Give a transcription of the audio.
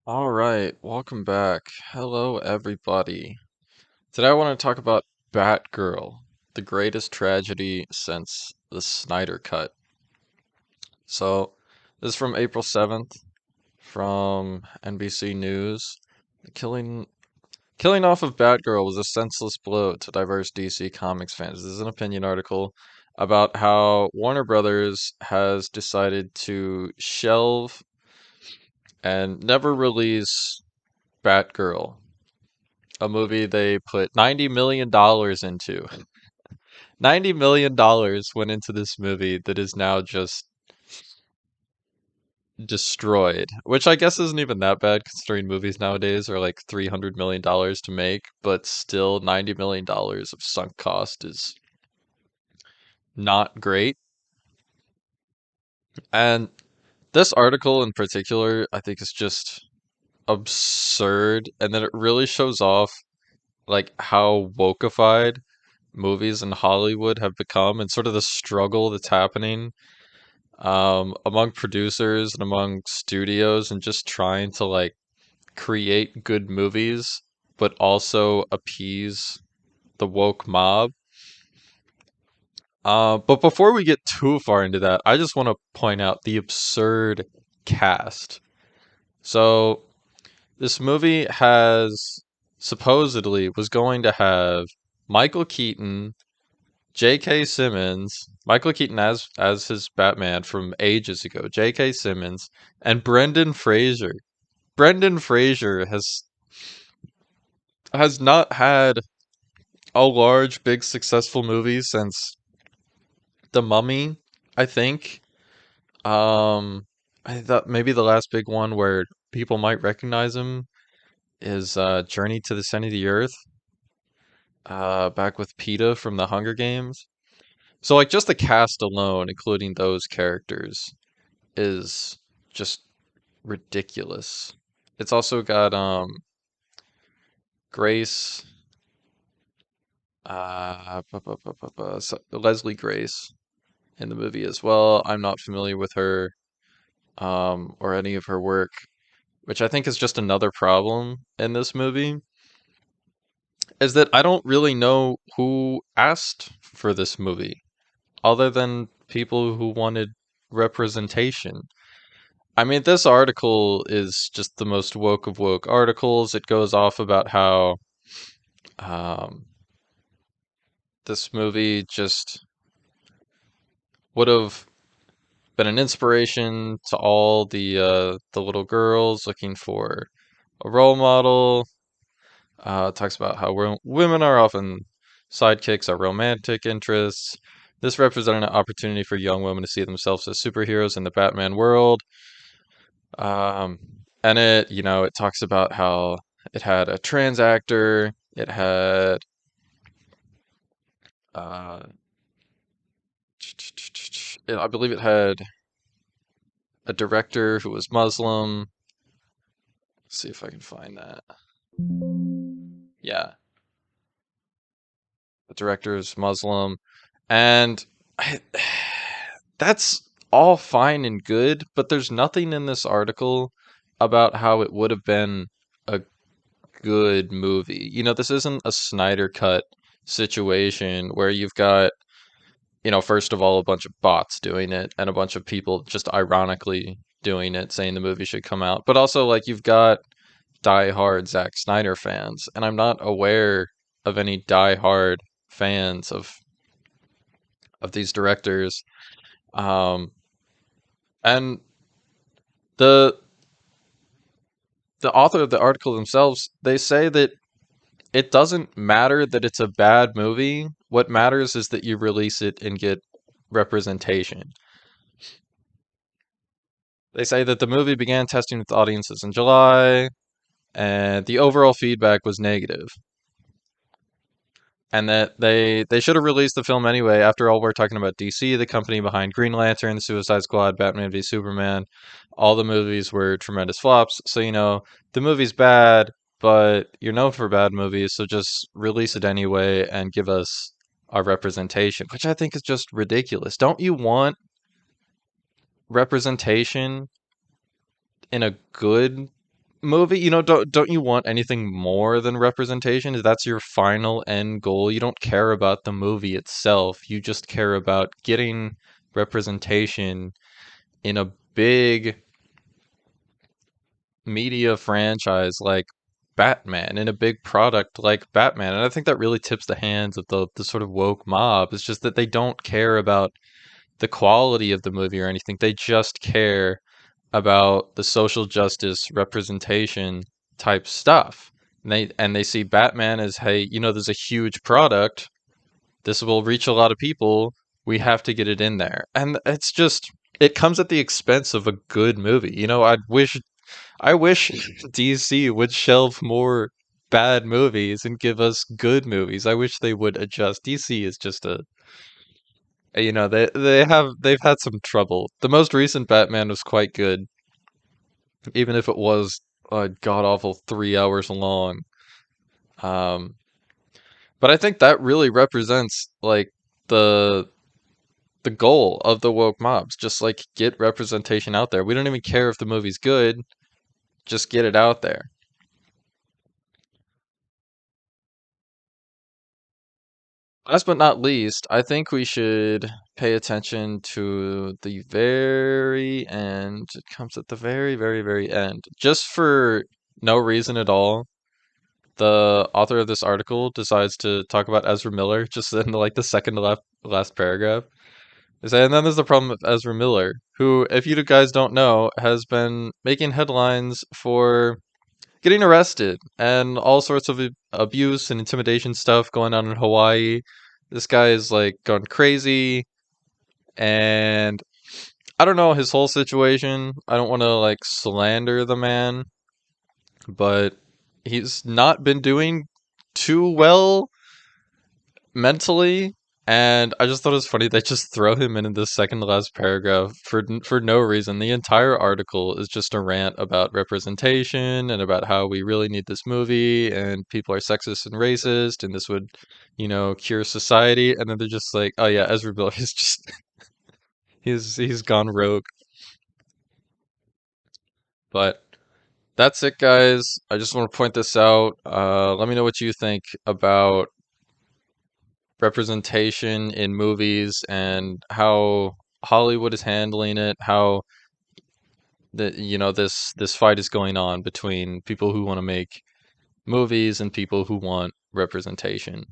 All right, welcome back. Hello, everybody. Today I want to talk about Batgirl, the greatest tragedy since the Snyder Cut. So, this is from April 7th from NBC News. The killing off of Batgirl was a senseless blow to diverse DC Comics fans. This is an opinion article about how Warner Brothers has decided to shelve and never release Batgirl, a movie they put $90 million into. $90 million went into this movie that is now just destroyed, which I guess isn't even that bad considering movies nowadays are like $300 million to make, but still $90 million of sunk cost is not great. And this article in particular, I think is just absurd, and then it really shows off like how wokeified movies in Hollywood have become and sort of the struggle that's happening among producers and among studios and just trying to like create good movies but also appease the woke mob. But before we get too far into that, I just want to point out the absurd cast. So this movie has supposedly was going to have Michael Keaton, J.K. Simmons, Michael Keaton as his Batman from ages ago, J.K. Simmons, and Brendan Fraser. Brendan Fraser has not had a large, big, successful movie since The Mummy, I think. Um, I thought maybe the last big one where people might recognize him is Journey to the Center of the Earth, back with PETA from the Hunger Games. So like just the cast alone, including those characters, is just ridiculous. It's also got Grace Leslie Grace in the movie as well. I'm not familiar with her or any of her work, which I think is just another problem in this movie, is that I don't really know who asked for this movie other than people who wanted representation. I mean, this article is just the most woke of woke articles. It goes off about how um, this movie just would have been an inspiration to all the little girls looking for a role model. It talks about how women are often sidekicks or romantic interests. This represented an opportunity for young women to see themselves as superheroes in the Batman world. Um, and it talks about how it had a trans actor. It had, uh, I believe it had a director who was Muslim. Let's see if I can find that. Yeah, the director is Muslim, and I, that's all fine and good. But there's nothing in this article about how it would have been a good movie. This isn't a Snyder Cut situation where you've got, first of all, a bunch of bots doing it and a bunch of people just ironically doing it, saying the movie should come out. But also, like, you've got die-hard Zack Snyder fans, and I'm not aware of any die-hard fans of these directors. Um, and the the author of the article themselves, they say that it doesn't matter that it's a bad movie. What matters is that you release it and get representation. They say that the movie began testing with audiences in July, and the overall feedback was negative. And that they should have released the film anyway. After all, we're talking about DC, the company behind Green Lantern, Suicide Squad, Batman v Superman. All the movies were tremendous flops. So, the movie's bad, but you're known for bad movies, so just release it anyway and give us our representation, which I think is just ridiculous. Don't you want representation in a good movie, don't you want anything more than representation? That's your final end goal. You don't care about the movie itself. You just care about getting representation in a big media franchise like Batman, in a big product like Batman. And I think that really tips the hands of the sort of woke mob. It's just that they don't care about the quality of the movie or anything. They just care about the social justice representation type stuff. And they see Batman as, hey, there's a huge product. This will reach a lot of people. We have to get it in there. And it's just it comes at the expense of a good movie. I wish DC would shelve more bad movies and give us good movies. I wish they would adjust. DC is just they've had some trouble. The most recent Batman was quite good, even if it was a god awful 3 hours long. Um, but I think that really represents like the the goal of the woke mobs. Just like get representation out there. We don't even care if the movie's good. Just get it out there. Last but not least, I think we should pay attention to the very end. It comes at the very, very, very end. Just for no reason at all, the author of this article decides to talk about Ezra Miller just in the second to last paragraph. They say, and then there's the problem with Ezra Miller, who, if you guys don't know, has been making headlines for getting arrested and all sorts of abuse and intimidation stuff going on in Hawaii. This guy is like gone crazy, and I don't know his whole situation. I don't want to like slander the man, but he's not been doing too well mentally. And I just thought it was funny they just throw him in the second to last paragraph for no reason. The entire article is just a rant about representation and about how we really need this movie and people are sexist and racist and this would, cure society. And then they're just like, oh yeah, Ezra Miller is just he's gone rogue. But that's it, guys. I just want to point this out. Let me know what you think about representation in movies and how Hollywood is handling it, how this fight is going on between people who want to make movies and people who want representation.